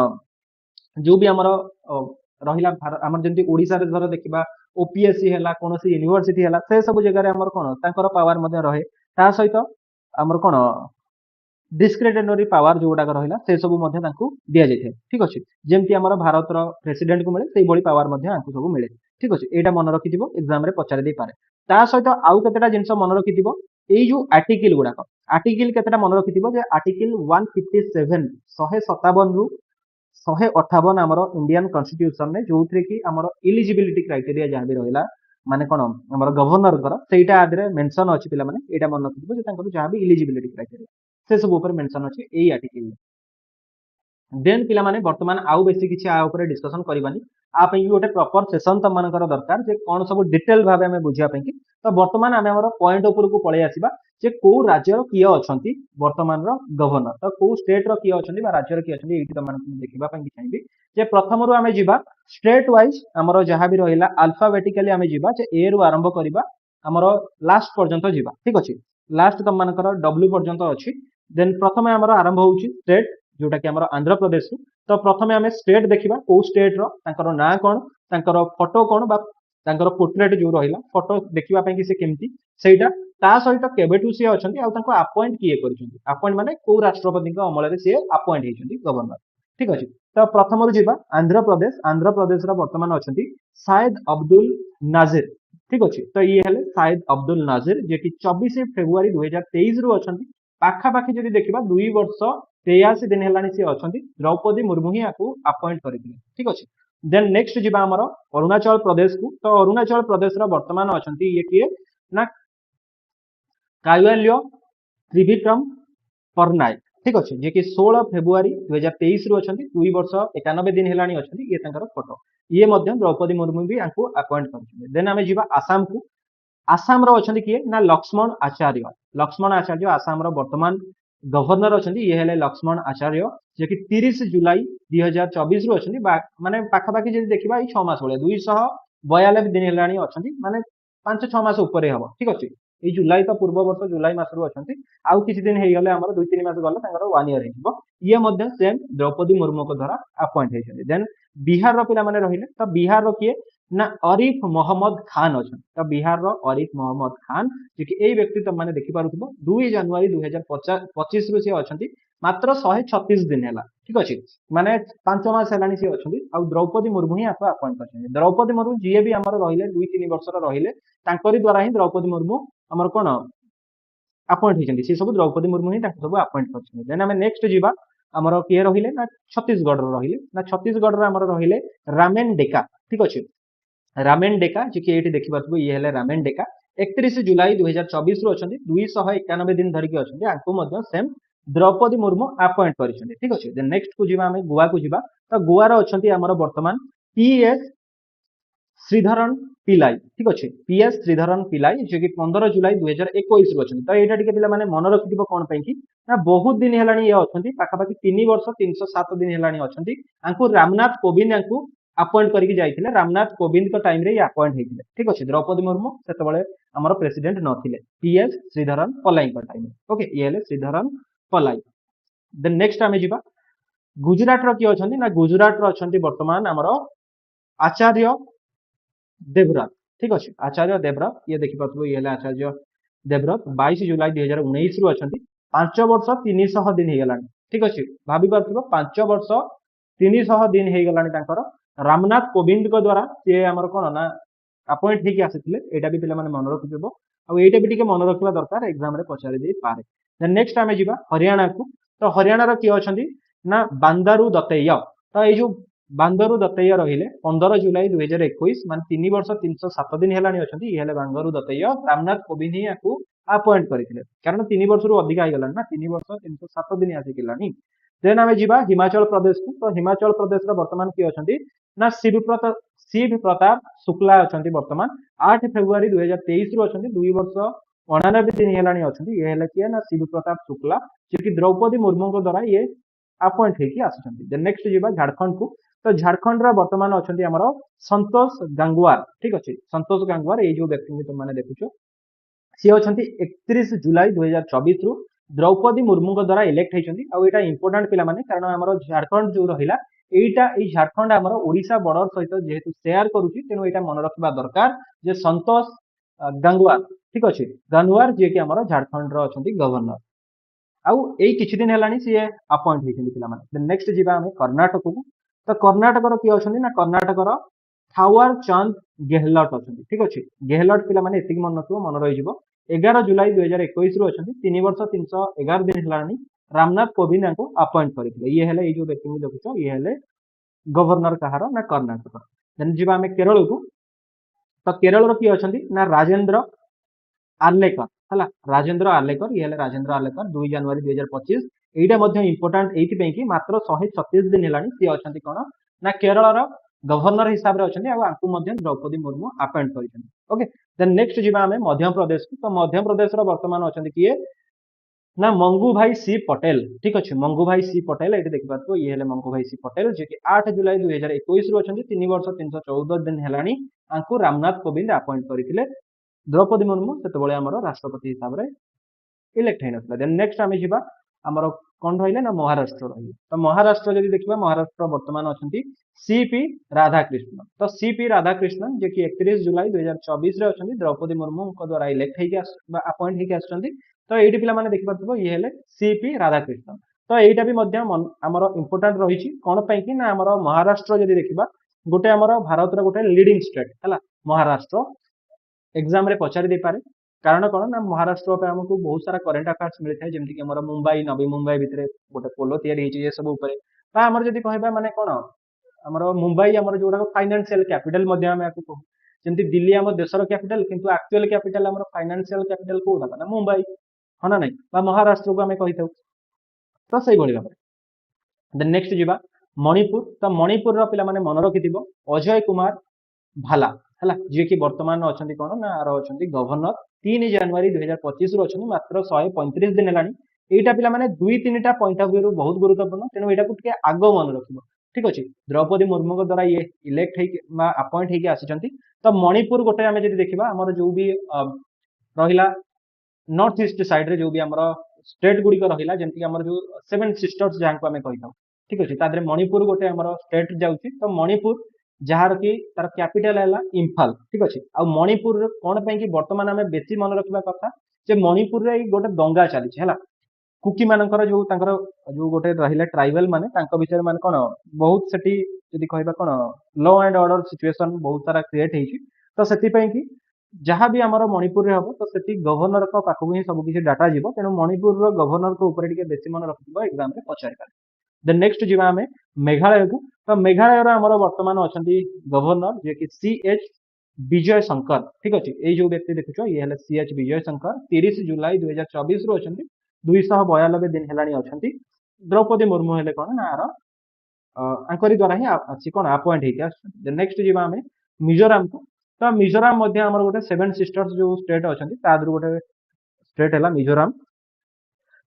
जो भी आमर रहा आमर जमी ओडिशा रे धर देखा ओपीएससी है कौन यूनिवर्सिटी है से सब जगह आमर कौन पावर रहे ता सहित आमर कौन डिस्क्रिशनरी पावर जो गुड़ाक रहा से सब दि जाए ठीक अच्छे जमती आमर भारत प्रेसिडेंट को मिले से भाई पावर सब मिले ठीक अच्छे यहाँ मन रखि एग्जाम पचारि दे पारे ता सहित आउ केतेटा जिनस मन रखि यही जो आर्टिकल गुड़ाक आर्टिकल केतेटा मन रखि आर्टिकल 157 157 रु 158 आमर इंडियन कन्स्टिट्यूशन में जो कि आमर इलिजिबिलिटी क्राइटेरिया जहाँ भी रहा माने कौन आमर गवर्नर सेटा आदि मेंशन अच्छी पे यहाँ मन रखि जहाँ भी इलिजिबिलिटी क्राइटेरिया से सब मेंशन अच्छे यही आर्टिकल देन पिला माने वर्तमान आउ बेसी किछि आ ऊपर डिस्कशन करबानी आप ही गोटे प्रॉपर सेशन तुम मानकर दरकार जे कौन सब डिटेल भाव में बुझा तो वर्तमान आम आम पॉइंट उपरको पलि आसिबा जे को राज्यर किए अच्छी वर्तमान गवर्नर तो को स्टेट रो किए अच्छी राज्यर किए अच्छी ये तुम देखा चाहिए जे प्रथम रू आम जा स्टेट वाइज आमर जहाँ भी रहा अल्फाबेटिकली आम जा ए रु आरंभ करवा आमर लास्ट पर्यंत जा ठीक अच्छे लास्ट तुम मानकर डब्ल्यू पर्यंत अच्छी देन प्रथम आमर आरंभ हो स्टेट जोटा कि आमर आंध्र प्रदेश तो प्रथम आम स्टेट देखा कौ स्टेट ना कौन फोटो कौन पोर्ट्रेट जो रहा फोटो देखापी से केमती सेटा ता सहित केबेठु सी अछंती आ तांको अपॉइंट किए करछंती अपॉइंट माने को राष्ट्रपति को अमल रे सी अपॉइंट हेछंती गवर्नर ठीक अछि तो प्रथम रु जिबा आंध्र प्रदेश रा वर्तमान अछंती शायद अब्दुल नाजिर ठीक अछि तो ये हेले शायद अब्दुल नाजिर जे कि 24 फेब्रुआरी 2023 रु अछंती पाखा पाखी जदि देखिबा 2 वर्ष 83 दिन हेलानी सी अछंती द्रौपदी मुर्मू ही आकु अपॉइंट करिथिले ठीक अछि देन नेक्स्ट जिबा हमर अरुणाचल प्रदेश को तो अरुणाचल प्रदेश रा वर्तमान अछंती ये किए ना कायल्य त्रिविक्रम पटनायक ठीक अच्छे जे कि 16 फेब्रुआरी 2023 रु अछंती 2 वर्ष 91 दिन हेलानी अछंती ये तांकर फोटो ये मध्य द्रौपदी मुर्मू भी आंकु अपॉइंट करछन देन हमें जीवा आसाम को आसाम रो अछंती किए ना लक्ष्मण आचार्य आसाम रो वर्तमान गवर्नर अछंती ये हेले लक्ष्मण आचार्य जे कि 30 जुलाई 2024 रु अछंती माने पाखा पाखी जदि देखिबा ई 6 मास होले 242 दिन हेलानी अछंती माने 5-6 मास ऊपर हबो ठीक अछि ए जुलाई तो पूर्व वर्ष जुलाई मास रु अछंती आउ किछि दिन हे गले हमर 2-3 मास गले तांकर 1 ईयर हेजिबो ये मध्य सेम द्रौपदी मुर्मू को द्वारा अपॉइंट हेछन देन बिहार रो पिला माने रहिले तो बिहार रो किए ना अरिफ मोहम्मद खान अछन तो बिहार रो अरिफ मोहम्मद खान जे कि एई व्यक्ति तो माने देखि पारुथबो 2 जनवरी 2025 रु से अछंती मात्र 136 दिन हैला ठीक अछि माने 5 मास हेलानी से अछंती आ द्रौपदी मुर्मू ही आपा अपॉइंट करछन द्रौपदी मुर्मू जे भी हमर रहिले 2-3 वर्ष रो रहिले तांकरी द्वारा ही द्रौपदी मुर्मू हमर कोन अपॉइंट होइछन्ती से सब द्रौपदी मुर्मू ही तांको सब अपॉइंट करछन्ती देन हमें नेक्स्ट जीवा हमर किए रहिले ना छत्तीसगढ़ रो रहिले ना छत्तीसगढ़ रो हमर रहिले रामेन डेका ठीक अछि रामेन डेका जे कि एठी देखि पाथबो ये हेले रामेन डेका 31 जुलाई 2024 रु अछन्ती 291 दिन धरि के अछन्ती आंको मध्य सेम द्रौपदी मुर्मू अपॉइंट करिसन्ती ठीक अछि देन नेक्स्ट को जीवा हमें गोवा को जीवा तो गोवा रो अछन्ती हमर वर्तमान पीएस श्रीधरन पिलाई ठीक अछि पीएस श्रीधरन पिलाई जे कि 15 जुलाई 2021 रु अछन्ती तो एटा टिके पिला माने मन रखिदिबो कोन पई कि ना बहुत दिन हेलानी ये अछन्ती पाखा पाखी 3 वर्ष 307 दिन हेलानी अछन्ती आंको रामनाथ कोविंद आंको अपॉइंट करके जाइथिले रामनाथ कोविंद को टाइम रे अपॉइंट हेथिले ठीक अछि द्रौपदी मुर्मू सेतबळे हमर प्रेसिडेंट नथिले पीएस श्रीधरन पलाई को टाइम ओके ये हेले श्रीधरन पलाई देन नेक्स्ट हमें जिबा गुजरात रो की अछन्ती ना गुजरात रो अछन्ती वर्तमान हमर आचार्य देवव्रत ठीक अछि आचार्य देवव्रत ये देखि पाथबो ये हेले आचार्य देवव्रत 22 जुलाई 2019 रु अछन्ती 5 वर्ष 300 दिन हे गलानी ठीक अछि भाबी पाथबो 5 वर्ष 300 दिन हे गलानी तांकर रामनाथ कोविंद को द्वारा से हमर कोन ना अपॉइंट हे कि आसिथिले एटा भी पिला माने मन रखिबो आ एटा भी टिके मन रखिबा दरकार एग्जाम रे पचारि दे पारे देन नेक्स्ट हमें जिबा हरियाणा को तो हरियाणा रो की अछन्ती ना बांदारु दत्तैया तो ए जो बांदरु दत्तैया रहिले 15 जुलाई 2021 मान 3 वर्ष 307 दिन हेलानी अछन्ती ये हेले बांदरु दत्तैया रामनाथ कोविंद ही आकु अपॉइंट करिथिले कारण 3 वर्ष रु अधिक आइ गलानी ना 3 वर्ष 307 दिन आसी किलानी देन हमें जिबा हिमाचल प्रदेश को तो हिमाचल प्रदेश रा वर्तमान की अछन्ती ना शिव प्रताप शुक्ला अछन्ती वर्तमान 8 फेब्रुआरी 2023 रु अछन्ती 2 वर्ष 89 दिन हेलानी अछन्ती ये हेले किया ना शिव प्रताप शुक्ला जे कि द्रौपदी मुर्मू को द्वारा ये अपॉइंट हे कि आछन्ती देन नेक्स्ट जिबा झारखंड को तो झारखंड रा वर्तमान अछन्ती हमर संतोष गंगवार ठीक अछि संतोष गंगवार ए जो व्यक्ति के तुम माने देखुछो सी अछन्ती 31 जुलाई 2024 रु द्रौपदी मुर्मू को द्वारा इलेक्ट हेछन्ती आ एटा इंपोर्टेंट पिला माने कारण हमर झारखंड जो रहिला एटा ए झारखंड हमर ओडिसा बॉर्डर सहित जेहेतु शेयर करूची तेनु एटा मन रखबा दरकार जे संतोष गंगवार ठीक अछि गंगवार जे कि हमर झारखंड रो अछन्ती गवर्नर आउ एई किछि दिन हेलानी सी अपॉइंट हेछन्ती पिला माने देन नेक्स्ट जिबा हम कर्नाटक को तो कर्नाटक रो की अछन्ती ना कर्नाटक रो थावर चंद गेहलोट अछन्ती ठीक अछि गेहलोट पिला माने एतिक मन नथो मन रहि जिवो 11 जुलाई 2021 रु अछन्ती 3 वर्ष 311 दिन हेलानी रामनाथ कोविंद को अपॉइंट करिथिले ये हेले ए जो व्यक्ति देखुछो ये हेले गवर्नर कहारो ना कर्नाटक देन जिबा हम केरल को तो केरल रो की अछन्ती ना राजेंद्र आर्लेकर हला राजेंद्र आर्लेकर ये हेले राजेंद्र आर्लेकर 2 जनवरी 2025 एटा मध्ये इंपोर्टेंट एथि पे कि मात्र 136 दिन हेलानी सी अछन्ती कोन ना केरल रो गवर्नर हिसाब रे अछन्ती आ आंकु मध्ये द्रौपदी मुर्मू अपॉइंट करिसन्ती ओके देन नेक्स्ट जिबा हमें मध्य प्रदेश तो मध्य प्रदेश रो वर्तमान अछन्ती किए ना मंगू भाई सी पटेल ठीक अछि मंगू भाई सी पटेल एठी देखि पातो ये हेले मंगू भाई सी पटेल जे कि 8 जुलाई 2021 रु अछन्ती 3 वर्ष 314 दिन हेलानी आंकु रामनाथ कोविंद अपॉइंट करिथिले द्रौपदी मुर्मू सेतबळे हमर राष्ट्रपति हिसाब रे इलेक्ट हेनथला देन नेक्स्ट हमें जिबा आमर कौन रहिले ना महाराष्ट्र रहिले तो महाराष्ट्र जदि देखिबा महाराष्ट्र वर्तमान अछंती सीपी राधाकृष्णन तो सीपी राधाकृष्णन जे कि 31 जुलाई 2024 रे अछंती द्रौपदी मुर्मू को द्वारा इलेक्ट हेकि अपॉइंट हेकि आछंती तो एठी पिला माने देखि पारथबो ये हेले सीपी राधाकृष्णन तो एटा भी मध्य आमर इंपोर्टेंट रहिछि कोन पई कि ना आमर महाराष्ट्र जदि देखिबा गोटे आमर भारत रो गोटे लीडिंग स्टेट हला महाराष्ट्र एग्जाम रे पचारि दे पारे कारण कौन ना महाराष्ट्र पे हमको बहुत सारा करेंट अफेयर्स मिलता है जमती कि मुंबई नवी मुंबई भितर गोटे पोलो तैयारी होइछि ये सब ऊपर बा हमर जदि कहबा माने कोन हमर मुंबई हमर जोडा फाइनेंशियल कैपिटल मध्ये हम याकू कहू जमती दिल्ली हमर देशर कैपिटल किंतु एक्चुअल कैपिटल हमर फाइनेंशियल कैपिटल कोडा ना मुंबई हना नहीं बा महाराष्ट्र को हमें कहिथौ तो सही भली भाबरे देन नेक्स्ट जिबा मणिपुर तो मणिपुर रो पिला माने मन रखिथिबो अजय कुमार भाला हला जे कि वर्तमान अछंती कोन ना आरो अछंती गवर्नर 3 जनवरी 2025 रो अछंती मात्र 135 दिन हेलानी एटा पिला माने दुई तीनटा पॉइंट ऑफ व्यू बहुत गुरुत्वपूर्ण तेनो एटा को टिके आगो मन रखिबो ठीक अछि द्रौपदी मुर्मू को द्वारा ये इलेक्ट हे मा अपॉइंट हे के आछंती तो मणिपुर गोटे हमें जदि देखिबा हमर जो भी रहिला नॉर्थ ईस्ट साइड रे जो भी हमर स्टेट गुडी को रहिला जेंति हमर जो सेवन सिस्टर्स जहां को हमें कहिथाउ ठीक अछि तादरे मणिपुर गोटे हमर स्टेट जाउछि तो मणिपुर जहार कि तार कैपिटल है इम्फाल ठीक अच्छे आ मणिपुर कौन पे कि वर्तमान आम बेसी मन रखा कथा जे मणिपुर रे गोटे दंगा चली है कुकी मानकर जो जो गोटे रहिले ट्राइबल माने तांको विषय माने कोन बहुत सेठी यदि कहबा कोन लॉ एंड ऑर्डर सिचुएशन बहुत सारा क्रिएट हेछि तो सेति पई कि जहाँ भी आमर मणिपुर रे हबो तो सेति गवर्नर को पाखु ही सब किछि डाटा जीवो तेनु मणिपुर रो गवर्नर को ऊपर टिके बेसी मन रखिबो एग्जाम रे पचारि पारे देन नेक्स्ट जीवा हमें मेघालय को तो मेघालय आमर वर्तमान अछंती गवर्नर जे कि सीएच विजय शंकर ठीक अछि ए जो व्यक्ति देखुछो ये हले सीएच विजय शंकर 30 जुलाई 2024 रो अछंती 292 दिन हेलानी अछंती द्रौपदी मुर्मू हेले कोन ना आरो आंकरी द्वारा ही अछि कोन अपॉइंट हेके देन नेक्स्ट जीवा हमें मिजोरम को तो मिजोरम मध्ये हमर गोटे सेवन सिस्टर्स जो स्टेट अछंती तादर गोटे स्टेट हेला मिजोरम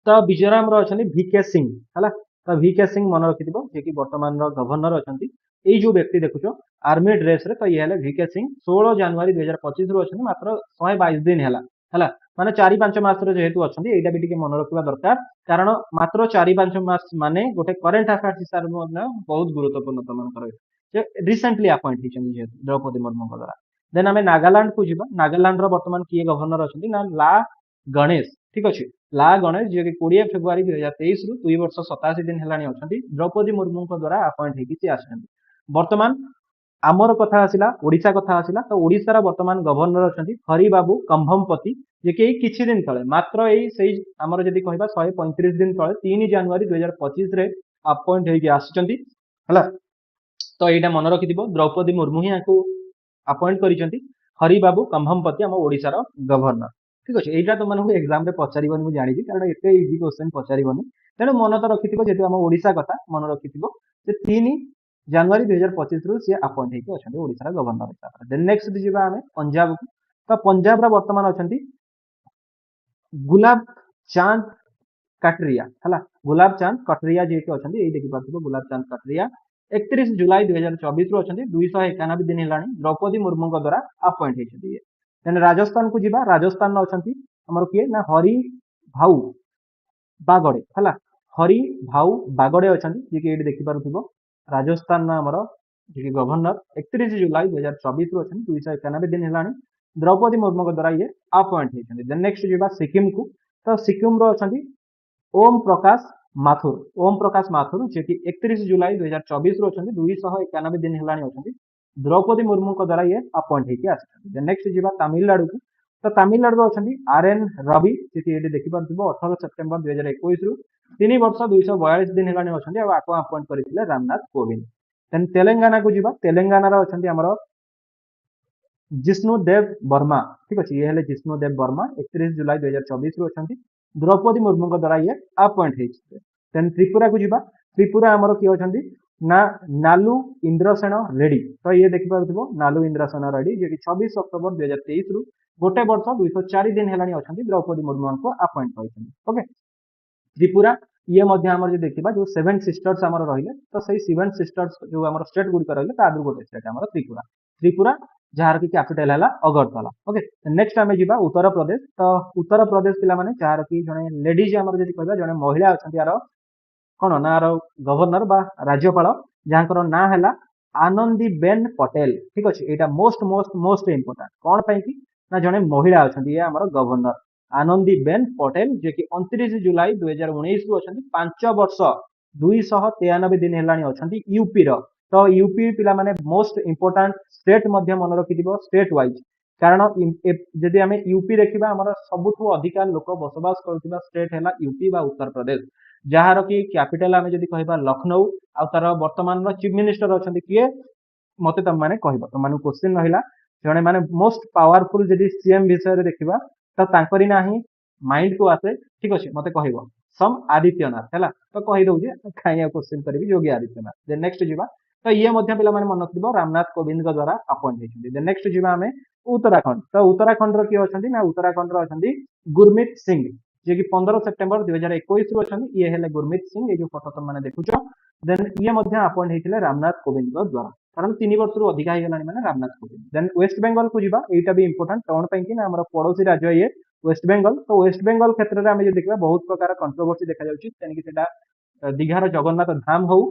तो मिजोरम रो अछंती वीके सिंह हला तो वीके सिंह मन रखिथिबो जे कि वर्तमान रो गवर्नर अछंती ए जो व्यक्ति देखुछो आर्मी ड्रेस रे तो ये हेले वीके सिंह 16 जनवरी 2025 रो अछंती मात्र 122 दिन हला माने 4-5 मास रे जेहेतु अछंती एटा भी टिके मन रखिबा दरकार कारण मात्र 4-5 मास माने गोटे करंट अफेयर्स हिसाब रे बहुत गुरुत्वपूर्ण तमन करे जे रिसेंटली अपॉइंट हिचंती जेहेतु द्रौपदी मुर्मू को द्वारा देन हमें नागालैंड को जीवा नागालैंड रो वर्तमान किए गवर्नर अछंती ना ला गणेश ठीक अछि ला गणेश जे कि 20 फेब्रुआरी 2023 रु 2 वर्ष 87 दिन हेलानी अछंती द्रौपदी मुर्मू को द्वारा अपॉइंट हेकि से आछंती वर्तमान आमर कथा आसिला ओडिसा कथा आसिला तो ओडिसा रा वर्तमान गवर्नर अछंती हरि बाबू कंभमपति जे कि किछि दिन तळे मात्र एई सेई आमर जदी कहबा 135 दिन तळे 3 जनवरी 2025 रे अपॉइंट हेकि आछंती हला तो एटा मन रखिदिबो द्रौपदी मुर्मू ही आकु अपॉइंट करिसंती हरि बाबू कंभमपति हम ओडिसा रा गवर्नर ठीक अछि एटा तो मानू एग्जाम रे पचारिबनी मु जानि छी कारण एते इजी क्वेश्चन पचारिबनी तेनु मन तो रखिथिबो जेतु हम ओडिसा कथा मन रखिथिबो जे 3 जनवरी 2025 रु से अपॉइंट हेकि अछंती ओडिसा रा गवर्नर हिसाब देन नेक्स्ट जिबा हमें पंजाब को तो पंजाब रा वर्तमान अछंती गुलाब चांद कटरिया हला गुलाब चांद कटरिया जे के अछंती ए देखि पाथिबो गुलाब चांद कटरिया 31 जुलाई 2024 रु अछंती 291 दिन हेलानी द्रौपदी मुर्मू को द्वारा अपॉइंट हेछंती देन राजस्थान को जीवा राजस्थान अछंती हमर किए ना हरि भाऊ बागड़े हला हरि भाऊ बागड़े अछंती जे कि एठी देखि पारुथिबो राजस्थान ना हमर जे कि गवर्नर 31 जुलाई 2024 रु अछंती 291 दिन हेलानी द्रौपदी मुर्मू को द्वारा ये अपॉइंट हेछंती देन नेक्स्ट जीवा सिक्किम को तो सिक्किम रो अछंती ओम प्रकाश माथुर जे कि 31 जुलाई 2024 रु अछंती 291 दिन हेलानी अछंती द्रौपदी मुर्मू को द्वारा ये अपॉइंट हेकि आछंती देन नेक्स्ट जीवा तमिलनाडु को तो तमिलनाडु रो अछंती आरएन रवि जे कि एठी देखि पारथिबो 18 सेप्टेम्बर 2021 रु 3 वर्ष 242 दिन हेलानी अछंती आ आको अपॉइंट करिथिले रामनाथ कोविंद देन तेलंगाना को जीवा तेलंगाना रो अछंती हमर जिष्णु देव वर्मा ठीक अछि ये हेले जिष्णु देव वर्मा 31 जुलाई 2024 रु अछंती द्रौपदी मुर्मू को द्वारा ये अपॉइंट हेछि देन त्रिपुरा को जीवा त्रिपुरा हमर कि अछंती ना नालू इंद्रसेन रेड्डी तो ये देखि पारथिबो नालू इंद्रसेन रेड्डी जे कि 26 अक्टोबर 2023 रु गोटे वर्ष 204 दिन हेलानी अछंती द्रौपदी मुर्मू को अपॉइंट करिसंती ओके त्रिपुरा ये मध्य हमर जे देखिबा जो सेवन सिस्टर्स हमर रहिले तो सही सेवन सिस्टर्स जो हमर स्टेट गुडी रहिले ता आदर गोटे स्टेट हमर त्रिपुरा त्रिपुरा जार की कैपिटल है अगरतला। ओके नेक्स्ट आम जा उत्तर प्रदेश। तो उत्तर प्रदेश पिला माने जार की जने लेडीज आमर जदि कहबा जने महिला अछंती यार कौन ना यार गवर्नर बा राज्यपाल जहाँकर ना है आनंदी बेन पटेल। ठीक अच्छे यहाँ मोस्ट मोस्ट मोस्ट इंपोर्टाट कौन पाई कि ना जने महिला अच्छा ये आमर गवर्नर आनंदी बेन पटेल जे कि 29 जुलाई 2019 रु अच्छा 5 वर्ष 293 दिन है अच्छा यूपी रो। तो यूपी पिला माने मोस्ट इंपोर्टाट स्टेट मन रखि स्टेट वाइज कारण जदि आम यूपी देखा आम सबुठ अधिका लोक बसवास कर स्टेट है यूपी बा उत्तर प्रदेश जार कि कैपिटल आम जदि कह लखनऊ आ तार वर्तमान चीफ मिनिस्टर अच्छा किए मत तुम मैंने कह तुम क्वेश्चन रहा जड़े मैंने मोस्ट पावरफुल जदि सीएम विषय देखा तो तांकरी ना ही माइंड को आसे। ठीक अच्छे मत कह सम आदित्यनाथ है तो कहीदे कहीं क्वेश्चन करी योगी आदित्यनाथ। नेक्स्ट जीवा तो ये पे मन रखिए रामनाथ कोविंद द्वारा अपॉइंट होती। नेक्स्ट जीवा आम उत्तराखंड। तो उत्तराखंड री अच्छा उत्तराखंड अच्छा गुरमीत सिंह जे कि 15 सेप्टेम्बर 2021 रु अच्छा ये है गुरमीत सिंह ये जो फोटो तुम मैंने देखुच। देन ये अपॉइंट होते रामनाथ कोविंद द्वारा कारण 3 वर्ष रु अधिका माने रामनाथ कोविंद। देन वेस्ट बेंगल को जीवा यहाँ भी इंपोर्टाट कौन पाई आम पड़ोसी राज्य ये वेस्ट बेंगल। तो वेस्ट बेंगल क्षेत्र में आम देखा बहुत प्रकार कंट्रोवर्सी देखा जाए दीघार जगन्नाथ धाम हो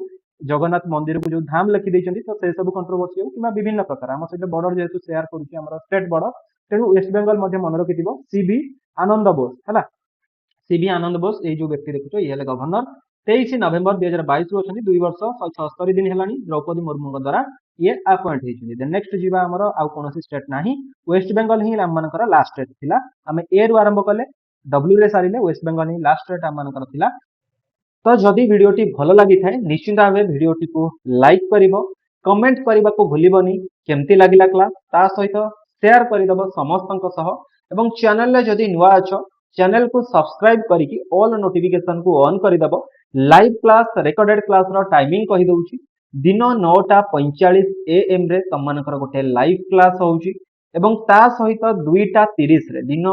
जगन्नाथ मंदिर को जो धाम लिखि तो से सब कंट्रोवर्सी हो कि विभिन्न प्रकार आम सहित बॉर्डर जेहतु शेयर करुँच स्टेट बॉर्डर तेणु वेस्ट बेंगल मन रखि सीबी आनंद बोस है सीबी आनंद बोस ये जो व्यक्ति देखुच ये गवर्नर 23 नवेम्बर 2022 रु अच्छा 2 वर्ष 176 दिन है द्रौपदी मुर्मू द्वारा ये अपॉइंट होती। नेक्स्ट जीवा आमर आउ कौन स्टेट ना वेस्ट बेंगल ही आम मान लास्ट स्टेट थिला आम ए रु आरंभ कले डब्ल्यू रे सारे वेस्ट बेंगल ही लास्ट स्टेट आम मान थिला। तो जदि वीडियोटी भल लगी थाए निश्चिंत भाव वीडियोटी को लाइक करिवो कमेंट करने को भूलबनी केमती लगिला क्लास ता सहित शेयर करदेव समस्त सह एवं चैनल रे जदि नुआ अछ चैनल को सब्सक्राइब करके ऑल नोटिफिकेशन को ऑन करदेव। लाइव क्लास रेकॉर्डेड क्लास रो टाइमिंग कहि दउची दिन 9:45 AM रे तुम मानकर गोटे लाइव क्लास होउची एवं ता सहित 2:30 रे दिन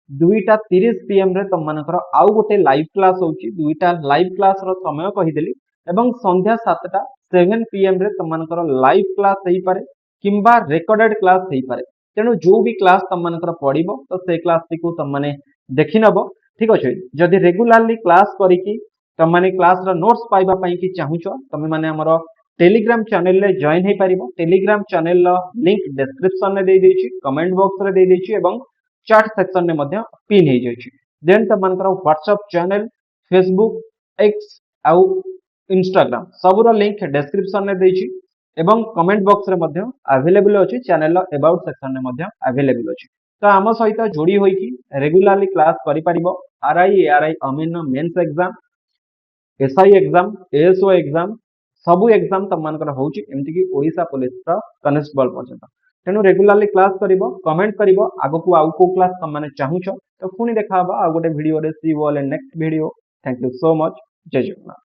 2:30 PM रे तुम मानकर आउ गोटे लाइव क्लास होउची 2टा लाइव क्लास रो समय कहिदेली एवं संध्या 7टा 7 PM रे तुम मानकर लाइव क्लास हेई पारे किंबा रेकॉर्डेड क्लास हेई पारे तेणु जो भी क्लास तुम मानकर पढ़िबो तो से क्लास टी को तुम माने देखि नबो। ठीक अच्छे जदि रेगुलारली क्लास करिकी तुम माने क्लास रो नोट्स पाइबा पई कि चाहुचो तुम माने हमर टेलीग्राम चैनल रे जॉइन हे पारिबो। टेलीग्राम चैनल रो लिंक डिस्क्रिप्शन रे दे देछि कमेंट बॉक्स रे दे देछि एवं चैट सेक्शन में मध्य पिन हे जाइछि। देन तुम मानकर व्हाट्सएप चैनल फेसबुक एक्स आउ इंस्टाग्राम सब रो लिंक डिस्क्रिप्शन रे देछि एवं कमेंट बॉक्स रे मध्य अवेलेबल अछि चैनल रो अबाउट सेक्शन में मध्य अवेलेबल अछि। तो आम सहित जोड़ी होइकी रेगुलारली क्लास करि परिबो आरआई एआरआई अमीन mains exam SI exam ASO exam सबू एग्जाम तुम मानकर होउची एमती कि ओडिशा पुलिस रो कनेस्टेबल पर्यंत तेणु रेगुलारली क्लास करिवो कमेंट करिवो आगो को आउ को क्लास तुम माने चाहुचो तो पुनी देखा आ गोटे वीडियो रे see you all in next video. Thank you so much जय जगन्नाथ।